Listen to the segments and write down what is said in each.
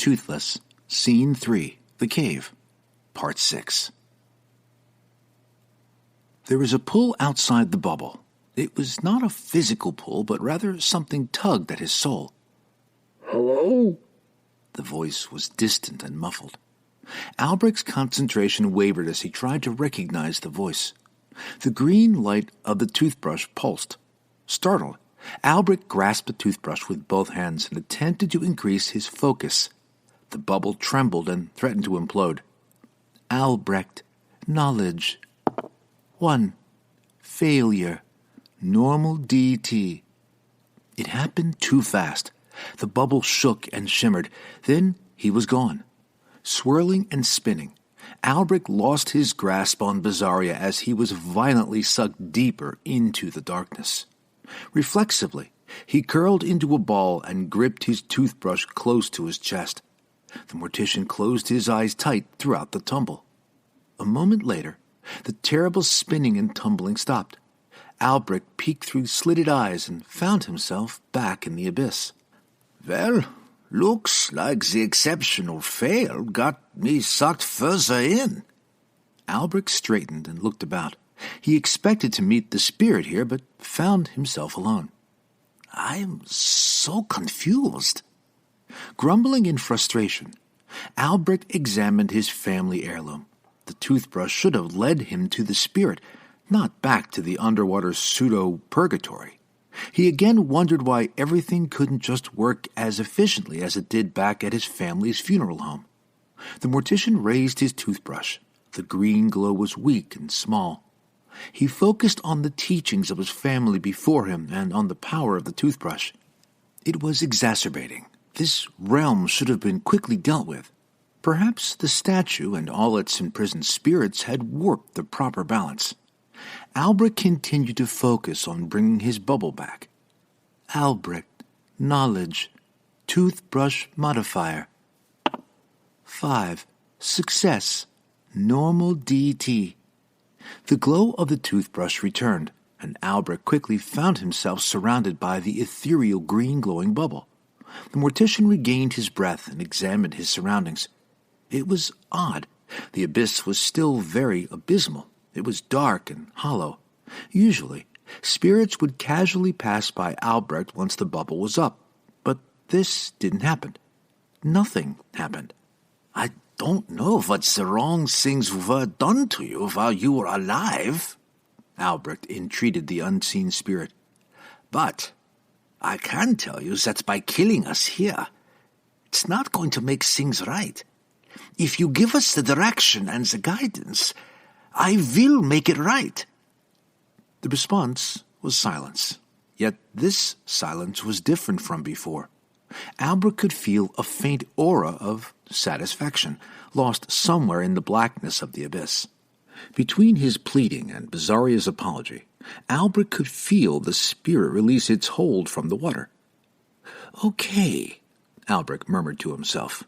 Toothless, Scene 3, The Cave, Part 6. There was a pull outside the bubble. It was not a physical pull, but rather something tugged at his soul. Hello? The voice was distant and muffled. Albrecht's concentration wavered as he tried to recognize the voice. The green light of the toothbrush pulsed. Startled, Albrecht grasped the toothbrush with both hands and attempted to increase his focus. The bubble trembled and threatened to implode. Albrecht, knowledge. 1. Failure. Normal DT. It happened too fast. The bubble shook and shimmered. Then he was gone. Swirling and spinning, Albrecht lost his grasp on Bizarria as he was violently sucked deeper into the darkness. Reflexively, he curled into a ball and gripped his toothbrush close to his chest. The mortician closed his eyes tight throughout the tumble. A moment later, the terrible spinning and tumbling stopped. Albrecht peeked through slitted eyes and found himself back in the abyss. Well, looks like the exceptional fail got me sucked further in. Albrecht straightened and looked about. He expected to meet the spirit here, but found himself alone. I'm so confused. Grumbling in frustration, Albrecht examined his family heirloom. The toothbrush should have led him to the spirit, not back to the underwater pseudo-purgatory. He again wondered why everything couldn't just work as efficiently as it did back at his family's funeral home. The mortician raised his toothbrush. The green glow was weak and small. He focused on the teachings of his family before him and on the power of the toothbrush. It was exacerbating. This realm should have been quickly dealt with. Perhaps the statue and all its imprisoned spirits had warped the proper balance. Albrecht continued to focus on bringing his bubble back. Albrecht, knowledge, toothbrush modifier. 5. Success, normal DT. The glow of the toothbrush returned, and Albrecht quickly found himself surrounded by the ethereal green glowing bubble. The mortician regained his breath and examined his surroundings. It was odd. The abyss was still very abysmal. It was dark and hollow. Usually, spirits would casually pass by Albrecht once the bubble was up, but this didn't happen. Nothing happened. I don't know what the wrong things were done to you while you were alive, Albrecht entreated the unseen spirit. But I can tell you that by killing us here, it's not going to make things right. If you give us the direction and the guidance, I will make it right. The response was silence. Yet this silence was different from before. Albrecht could feel a faint aura of satisfaction, lost somewhere in the blackness of the abyss. Between his pleading and Bizarria's apology, Albrecht could feel the spirit release its hold from the water. Okay, Albrecht murmured to himself.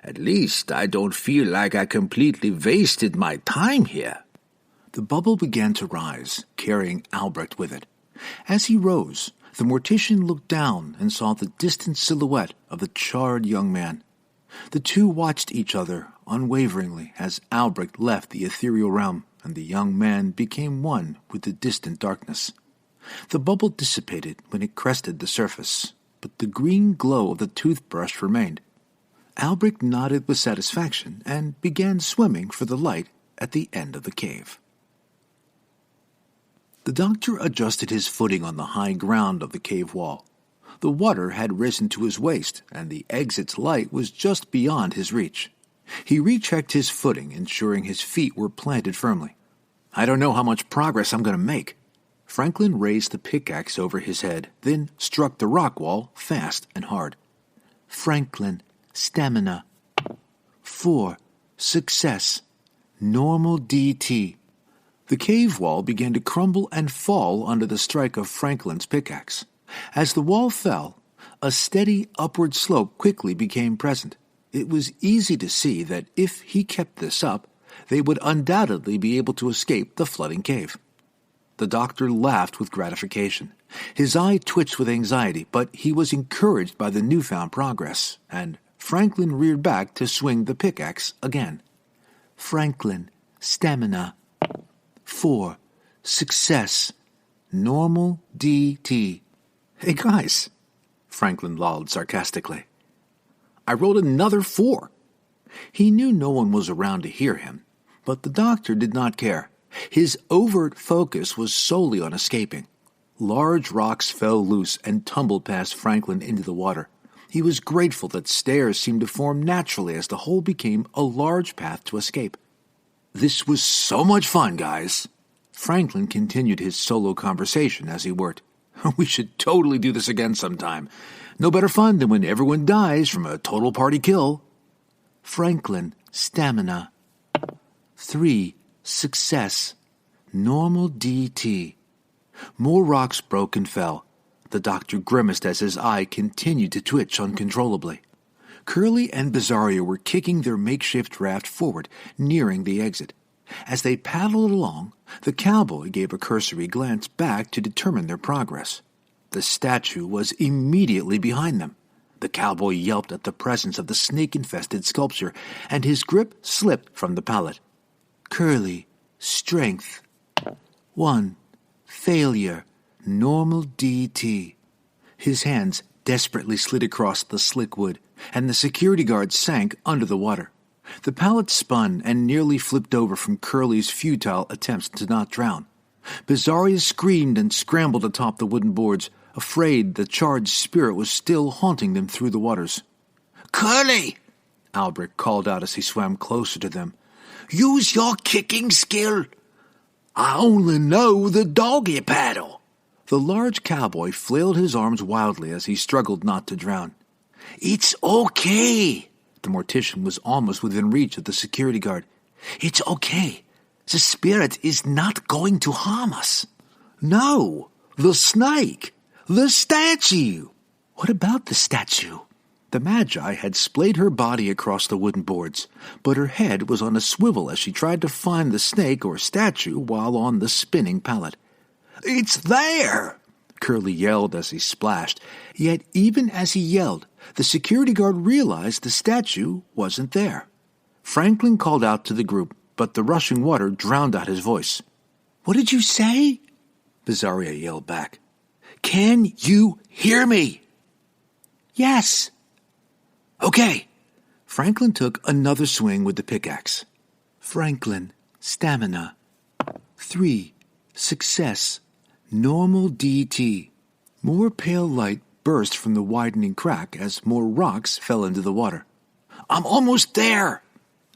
At least I don't feel like I completely wasted my time here. The bubble began to rise, carrying Albrecht with it. As he rose, the mortician looked down and saw the distant silhouette of the charred young man. The two watched each other unwaveringly as Albrecht left the ethereal realm and the young man became one with the distant darkness. The bubble dissipated when it crested the surface, but the green glow of the toothbrush remained. Albrecht nodded with satisfaction and began swimming for the light at the end of the cave. The doctor adjusted his footing on the high ground of the cave wall. The water had risen to his waist, and the exit's light was just beyond his reach. He rechecked his footing, ensuring his feet were planted firmly. I don't know how much progress I'm going to make. Franklin raised the pickaxe over his head, then struck the rock wall fast and hard. Franklin, stamina. 4. Success. Normal DT. The cave wall began to crumble and fall under the strike of Franklin's pickaxe. As the wall fell, a steady upward slope quickly became present. It was easy to see that if he kept this up, they would undoubtedly be able to escape the flooding cave. The doctor laughed with gratification. His eye twitched with anxiety, but he was encouraged by the newfound progress, and Franklin reared back to swing the pickaxe again. Franklin, stamina. 4, success. Normal DT. Hey guys, Franklin lolled sarcastically. I rolled another 4. He knew no one was around to hear him, but the doctor did not care. His overt focus was solely on escaping. Large rocks fell loose and tumbled past Franklin into the water. He was grateful that stairs seemed to form naturally as the hole became a large path to escape. This was so much fun, guys. Franklin continued his solo conversation as he worked. We should totally do this again sometime. No better fun than when everyone dies from a total party kill. Franklin, stamina. 3, success. Normal DT. More rocks broke and fell. The doctor grimaced as his eye continued to twitch uncontrollably. Curly and Bizarria were kicking their makeshift raft forward, nearing the exit. As they paddled along, the cowboy gave a cursory glance back to determine their progress. The statue was immediately behind them. The cowboy yelped at the presence of the snake-infested sculpture, and his grip slipped from the pallet. Curly, strength. 1, failure, normal DT. His hands desperately slid across the slick wood, and the security guard sank under the water. The pallet spun and nearly flipped over from Curly's futile attempts to not drown. Bizarria screamed and scrambled atop the wooden boards, afraid the charged spirit was still haunting them through the waters. Curly! Albrecht called out as he swam closer to them. Use your kicking skill. I only know the doggy paddle. The large cowboy flailed his arms wildly as he struggled not to drown. It's okay. The mortician was almost within reach of the security guard. It's okay. The spirit is not going to harm us. No, the snake, the statue. What about the statue? The Magi had splayed her body across the wooden boards, but her head was on a swivel as she tried to find the snake or statue while on the spinning pallet. It's there! Curly yelled as he splashed, yet even as he yelled, the security guard realized the statue wasn't there. Franklin called out to the group, but the rushing water drowned out his voice. What did you say? Bizarria yelled back. Can you hear me? Yes. Okay. Franklin took another swing with the pickaxe. Franklin, stamina. 3, success. Normal DT. More pale light burst from the widening crack as more rocks fell into the water. I'm almost there!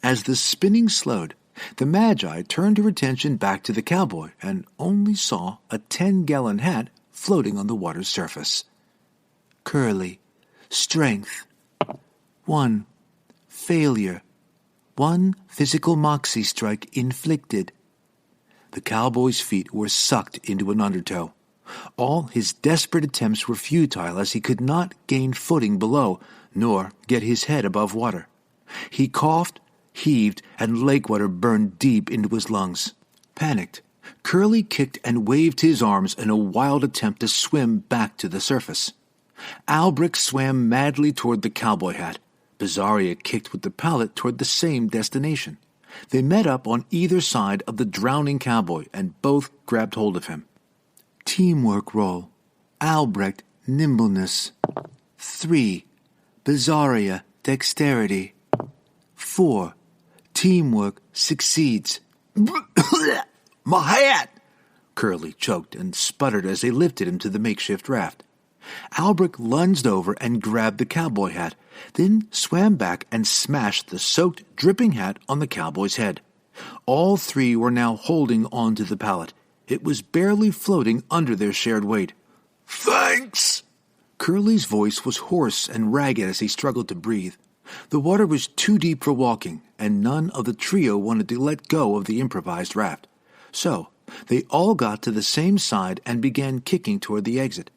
As the spinning slowed, the Magi turned her attention back to the cowboy and only saw a 10-gallon hat floating on the water's surface. Curly, strength. 1, failure. 1 physical moxie strike inflicted. The cowboy's feet were sucked into an undertow. All his desperate attempts were futile as he could not gain footing below, nor get his head above water. He coughed, heaved, and lake water burned deep into his lungs. Panicked, Curly kicked and waved his arms in a wild attempt to swim back to the surface. Albrecht swam madly toward the cowboy hat. Bizarria kicked with the pallet toward the same destination. They met up on either side of the drowning cowboy and both grabbed hold of him. Teamwork roll. Albrecht, nimbleness. 3, Bizarria, dexterity. 4, teamwork succeeds. My hat! Curly choked and sputtered as they lifted him to the makeshift raft. Albrecht lunged over and grabbed the cowboy hat, then swam back and smashed the soaked, dripping hat on the cowboy's head. All three were now holding onto the pallet. It was barely floating under their shared weight. Thanks! Curly's voice was hoarse and ragged as he struggled to breathe. The water was too deep for walking, and none of the trio wanted to let go of the improvised raft. So, they all got to the same side and began kicking toward the exit.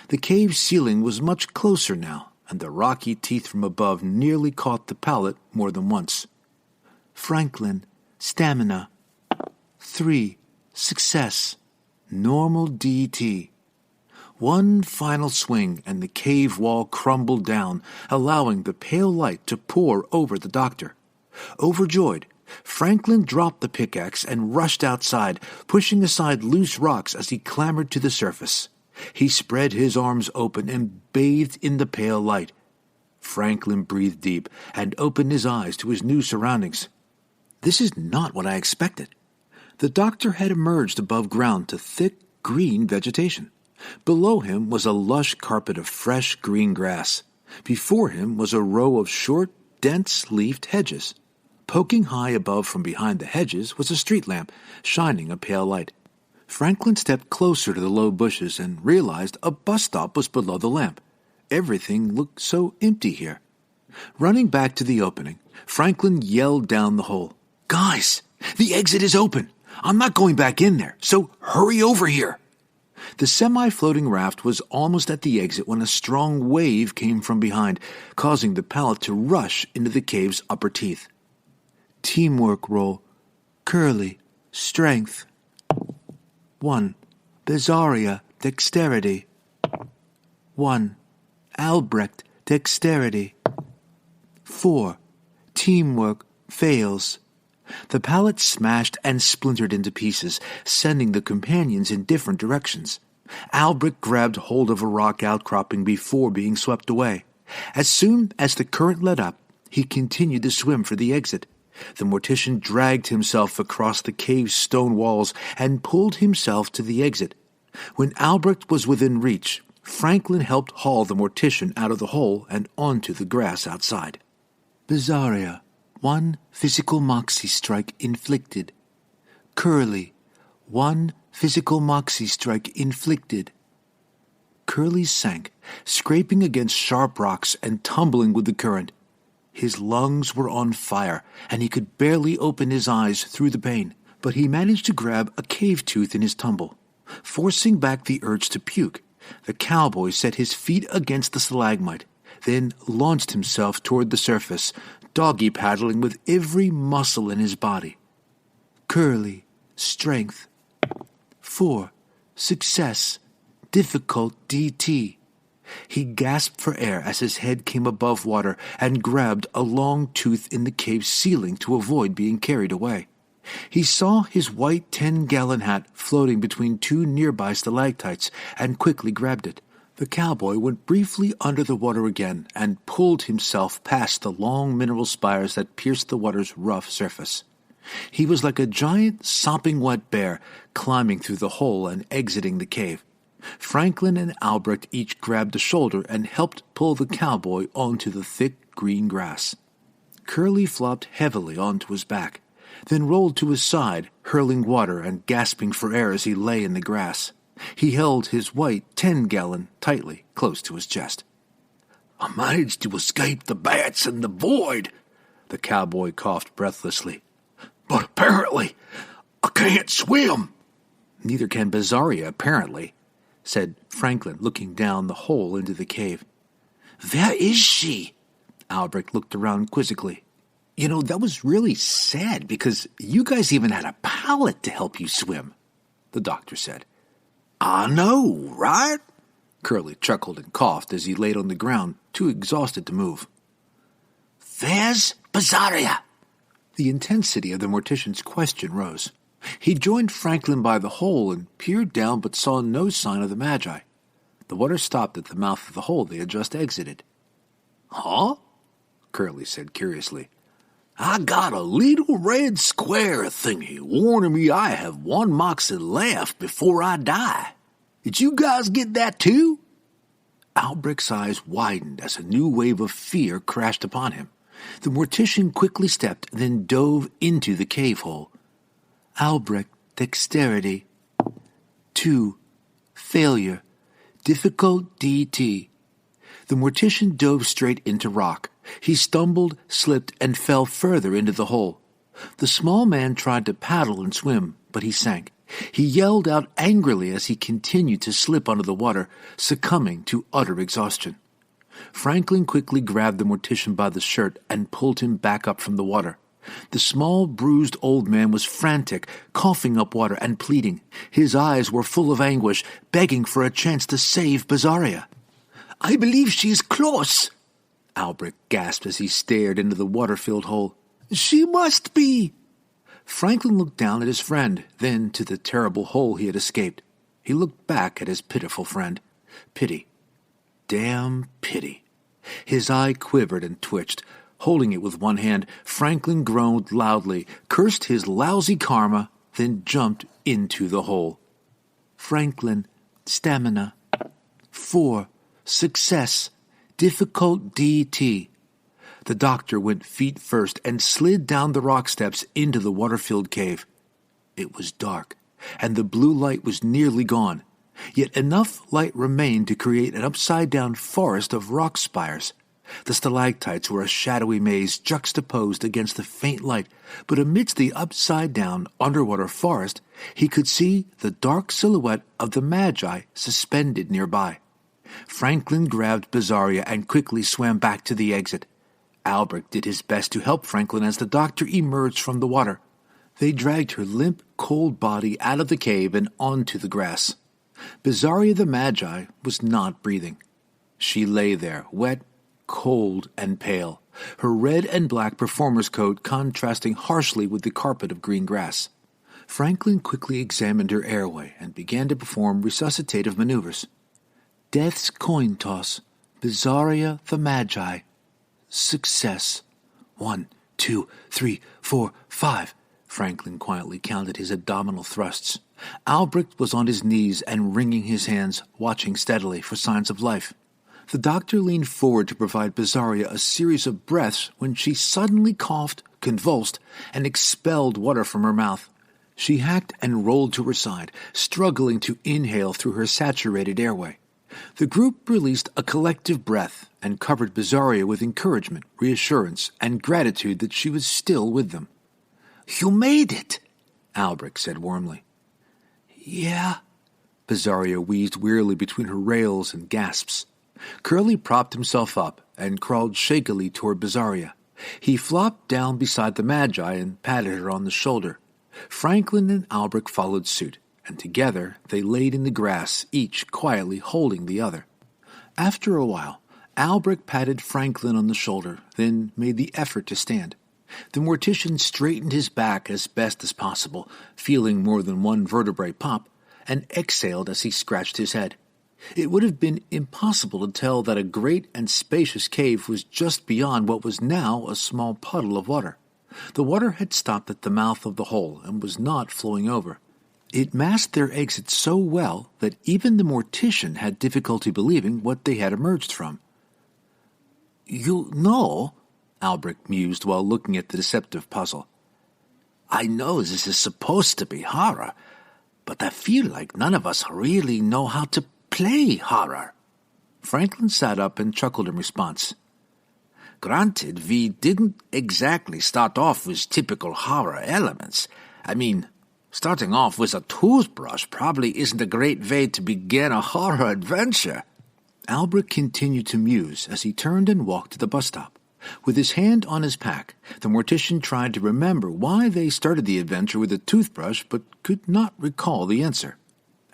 The cave ceiling was much closer now, and the rocky teeth from above nearly caught the pallet more than once. Franklin, stamina. 3, success. Normal DT. One final swing and the cave wall crumbled down, allowing the pale light to pour over the doctor. Overjoyed, Franklin dropped the pickaxe and rushed outside, pushing aside loose rocks as he clambered to the surface. He spread his arms open and bathed in the pale light. Franklin breathed deep and opened his eyes to his new surroundings. This is not what I expected. The doctor had emerged above ground to thick green vegetation. Below him was a lush carpet of fresh green grass. Before him was a row of short, dense-leafed hedges. Poking high above from behind the hedges was a street lamp, shining a pale light. Franklin stepped closer to the low bushes and realized a bus stop was below the lamp. Everything looked so empty here. Running back to the opening, Franklin yelled down the hole, "Guys, the exit is open! I'm not going back in there, so hurry over here!" The semi-floating raft was almost at the exit when a strong wave came from behind, causing the pallet to rush into the cave's upper teeth. Teamwork roll. Curly, strength. 1. Bizarria, dexterity. 1. Albrecht, dexterity. 4. Teamwork, fails. The pallet smashed and splintered into pieces, sending the companions in different directions. Albrecht grabbed hold of a rock outcropping before being swept away. As soon as the current let up, he continued to swim for the exit. The mortician dragged himself across the cave's stone walls and pulled himself to the exit. When Albrecht was within reach, Franklin helped haul the mortician out of the hole and onto the grass outside. Bizarria. 1 physical moxie strike inflicted. Curly. 1 physical moxie strike inflicted. Curly sank, scraping against sharp rocks and tumbling with the current. His lungs were on fire, and he could barely open his eyes through the pain, but he managed to grab a cave tooth in his tumble. Forcing back the urge to puke, the cowboy set his feet against the stalagmite, then launched himself toward the surface, doggy paddling with every muscle in his body. Curly, strength. 4. Success, difficult DT. He gasped for air as his head came above water and grabbed a long tooth in the cave's ceiling to avoid being carried away. He saw his white 10-gallon hat floating between 2 nearby stalactites and quickly grabbed it. The cowboy went briefly under the water again and pulled himself past the long mineral spires that pierced the water's rough surface. He was like a giant, sopping wet bear climbing through the hole and exiting the cave. Franklin and Albrecht each grabbed a shoulder and helped pull the cowboy onto the thick green grass. Curly flopped heavily onto his back, then rolled to his side, hurling water and gasping for air as he lay in the grass. He held his white 10-gallon tightly close to his chest. "I managed to escape the bats and the void," the cowboy coughed breathlessly. "But apparently, I can't swim." "Neither can Bizarria, apparently," said Franklin, looking down the hole into the cave. "Where is she?" Albrecht looked around quizzically. "You know, that was really sad because you guys even had a pallet to help you swim," the doctor said. "I know, right?" Curly chuckled and coughed as he laid on the ground, too exhausted to move. "Where's Bizarria?" The intensity of the mortician's question rose. He joined Franklin by the hole and peered down but saw no sign of the Magi. The water stopped at the mouth of the hole they had just exited. "Huh?" Curly said curiously. "I got a little red square thingy warning me I have 1 moxie left before I die. Did you guys get that too?" Albrecht's eyes widened as a new wave of fear crashed upon him. The mortician quickly stepped, then dove into the cave hole. Albrecht, dexterity. 2. Failure, difficult DT. The mortician dove straight into rock. He stumbled, slipped, and fell further into the hole. The small man tried to paddle and swim, but he sank. He yelled out angrily as he continued to slip under the water, succumbing to utter exhaustion. Franklin quickly grabbed the mortician by the shirt and pulled him back up from the water. The small, bruised old man was frantic, coughing up water and pleading. His eyes were full of anguish, begging for a chance to save Bizarria. "I believe she is close," Albrecht gasped as he stared into the water-filled hole. "She must be." Franklin looked down at his friend, then to the terrible hole he had escaped. He looked back at his pitiful friend. Pity. Damn pity. His eye quivered and twitched. Holding it with one hand, Franklin groaned loudly, cursed his lousy karma, then jumped into the hole. Franklin, stamina. 4. Success. Difficult DT. The doctor went feet first and slid down the rock steps into the water-filled cave. It was dark, and the blue light was nearly gone. Yet enough light remained to create an upside-down forest of rock spires. The stalactites were a shadowy maze juxtaposed against the faint light, but amidst the upside-down underwater forest, he could see the dark silhouette of the Magi suspended nearby. Franklin grabbed Bizarria and quickly swam back to the exit. Albrecht did his best to help Franklin as the doctor emerged from the water. They dragged her limp, cold body out of the cave and onto the grass. Bizarria the Magi was not breathing. She lay there, wet, cold, and pale, her red and black performer's coat contrasting harshly with the carpet of green grass. Franklin quickly examined her airway and began to perform resuscitative maneuvers. Death's coin toss. Bizarria the Magi. Success. 1, 2, 3, 4, 5. Franklin quietly counted his abdominal thrusts. Albrecht was on his knees and wringing his hands, watching steadily for signs of life. The doctor leaned forward to provide Bizarria a series of breaths when she suddenly coughed, convulsed, and expelled water from her mouth. She hacked and rolled to her side, struggling to inhale through her saturated airway. The group released a collective breath and covered Bizarria with encouragement, reassurance, and gratitude that she was still with them. "You made it," Albrecht said warmly. "Yeah." Bizarria wheezed wearily between her rails and gasps. Curly propped himself up and crawled shakily toward Bizarria. He flopped down beside the Magi and patted her on the shoulder. Franklin and Albrecht followed suit, and together they laid in the grass, each quietly holding the other. After a while, Albrecht patted Franklin on the shoulder, then made the effort to stand. The mortician straightened his back as best as possible, feeling more than one vertebrae pop, and exhaled as he scratched his head. It would have been impossible to tell that a great and spacious cave was just beyond what was now a small puddle of water. The water had stopped at the mouth of the hole and was not flowing over. It masked their exit so well that even the mortician had difficulty believing what they had emerged from. "You know," Albrecht mused while looking at the deceptive puzzle, "I know this is supposed to be horror, but I feel like none of us really know how to play horror." Franklin sat up and chuckled in response. "Granted, we didn't exactly start off with typical horror elements. I mean, starting off with a toothbrush probably isn't a great way to begin a horror adventure." Albrecht continued to muse as he turned and walked to the bus stop. With his hand on his pack, the mortician tried to remember why they started the adventure with a toothbrush, but could not recall the answer.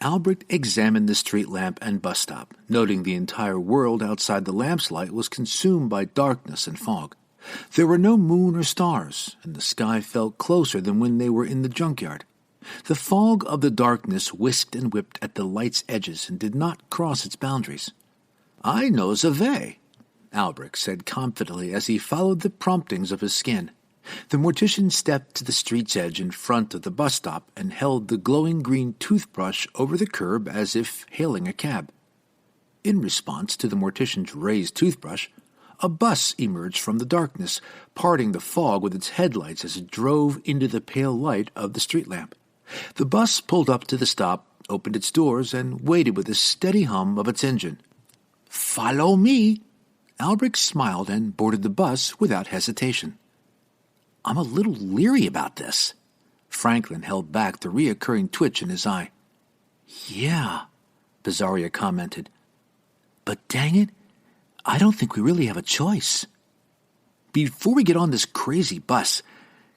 Albrecht examined the street lamp and bus stop, noting the entire world outside the lamp's light was consumed by darkness and fog. There were no moon or stars, and the sky felt closer than when they were in the junkyard. The fog of the darkness whisked and whipped at the light's edges and did not cross its boundaries. "I know the way," Albrecht said confidently as he followed the promptings of his skin. The mortician stepped to the street's edge in front of the bus stop and held the glowing green toothbrush over the curb as if hailing a cab. In response to the mortician's raised toothbrush, a bus emerged from the darkness, parting the fog with its headlights as it drove into the pale light of the street lamp. The bus pulled up to the stop, opened its doors, and waited with a steady hum of its engine. "Follow me." Albrecht smiled and boarded the bus without hesitation. "I'm a little leery about this." Franklin held back the reoccurring twitch in his eye. "Yeah," Bizarria commented. "But dang it, I don't think we really have a choice. Before we get on this crazy bus,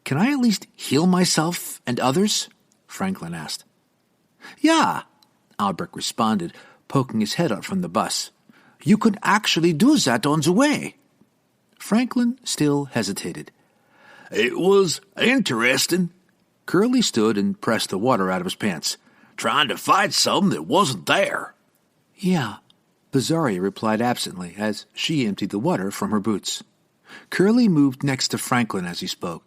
Can I at least heal myself and others? Franklin asked. Yeah, Albrecht responded, poking his head out from the bus. You could actually do that on the way. Franklin still hesitated. It was interesting. Curly stood and pressed the water out of his pants. Trying to fight something that wasn't there. Yeah, Bizarria replied absently as she emptied the water from her boots. Curly moved next to Franklin as he spoke.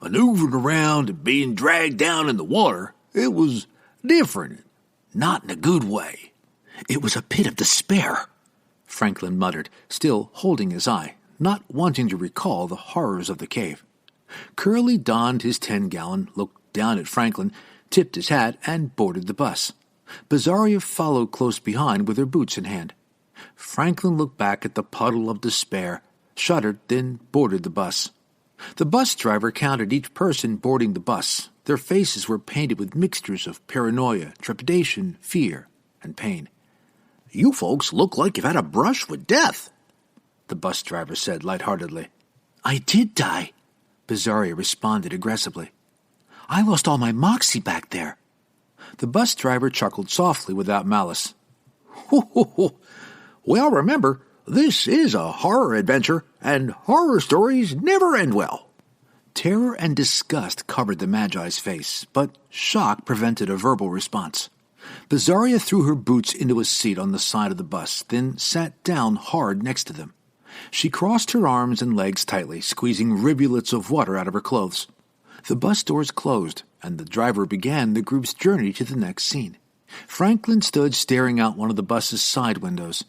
Maneuvering around and being dragged down in the water, it was different. Not in a good way. It was a pit of despair, Franklin muttered, still holding his eye, not wanting to recall the horrors of the cave. Curly donned his 10-gallon, looked down at Franklin, tipped his hat, and boarded the bus. Bizarria followed close behind with her boots in hand. Franklin looked back at the puddle of despair, shuddered, then boarded the bus. The bus driver counted each person boarding the bus. Their faces were painted with mixtures of paranoia, trepidation, fear, and pain. You folks look like you've had a brush with death, the bus driver said lightheartedly. I did die, Bizarria responded aggressively. I lost all my moxie back there. The bus driver chuckled softly without malice. Well, remember, this is a horror adventure, and horror stories never end well. Terror and disgust covered the Magi's face, but shock prevented a verbal response. Bizarria threw her boots into a seat on the side of the bus, then sat down hard next to them. She crossed her arms and legs tightly, squeezing rivulets of water out of her clothes. The bus doors closed, and the driver began the group's journey to the next scene. Franklin stood staring out one of the bus's side windows.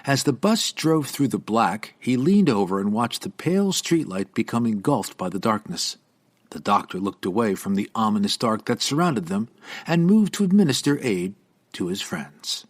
As the bus drove through the black, he leaned over and watched the pale streetlight become engulfed by the darkness. The doctor looked away from the ominous dark that surrounded them and moved to administer aid to his friends.